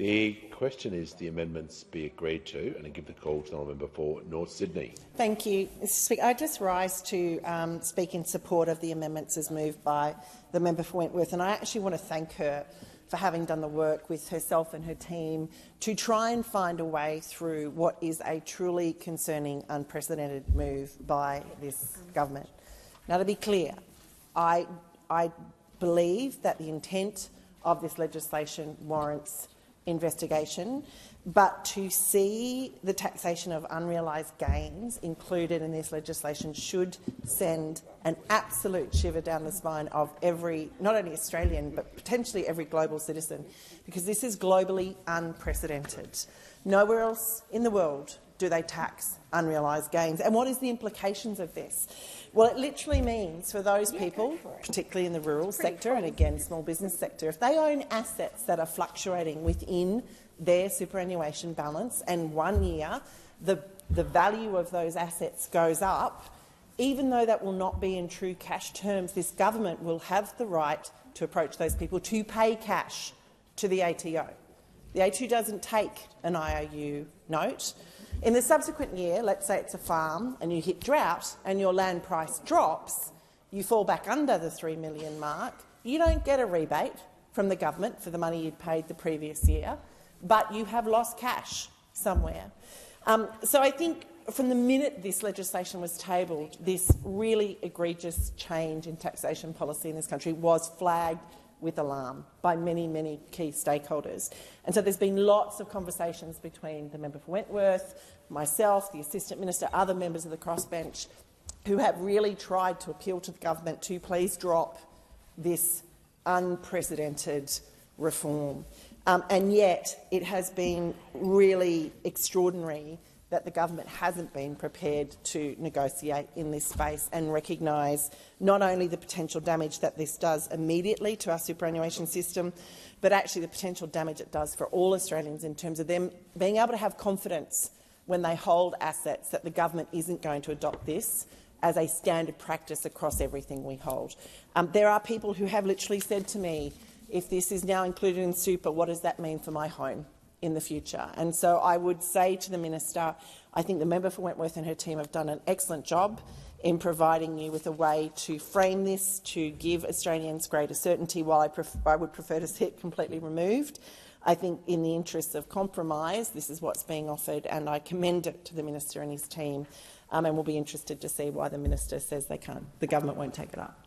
The question is the amendments be agreed to, and I give the call to the honourable member for North Sydney. Thank you, Mr Speaker. I just rise to speak in support of the amendments as moved by the member for Wentworth, and I actually want to thank her for having done the work with herself and her team to try and find a way through what is a truly concerning, unprecedented move by this government. Now, to be clear, I believe that the intent of this legislation warrants investigation, but to see the taxation of unrealised gains included in this legislation should send an absolute shiver down the spine of every, not only Australian, but potentially every global citizen, because this is globally unprecedented. Nowhere else in the world do they tax unrealised gains. And what is the implications of this? Well, it literally means for those people, particularly in the rural sector and, again, small business sector, if they own assets that are fluctuating within their superannuation balance and 1 year the value of those assets goes up, even though that will not be in true cash terms, this government will have the right to approach those people to pay cash to the ATO. The ATO doesn't take an IOU note. In the subsequent year, let's say it's a farm and you hit drought and your land price drops, you fall back under the $3 million mark, you don't get a rebate from the government for the money you'd paid the previous year, but you have lost cash somewhere. So I think from the minute this legislation was tabled, this really egregious change in taxation policy in this country was flagged with alarm by many, many key stakeholders. And so there's been lots of conversations between the member for Wentworth, myself, the Assistant Minister, other members of the crossbench, who have really tried to appeal to the government to please drop this unprecedented reform. And yet it has been really extraordinary that the government hasn't been prepared to negotiate in this space and recognise not only the potential damage that this does immediately to our superannuation system, but actually the potential damage it does for all Australians in terms of them being able to have confidence when they hold assets that the government isn't going to adopt this as a standard practice across everything we hold. There are people who have literally said to me, if this is now included in super, what does that mean for my home in the future? And so I would say to the minister, I think the member for Wentworth and her team have done an excellent job in providing you with a way to frame this, to give Australians greater certainty, while I would prefer to see it completely removed. I think in the interests of compromise, this is what's being offered, and I commend it to the minister and his team, and we'll be interested to see why the minister says they can't. The government won't take it up.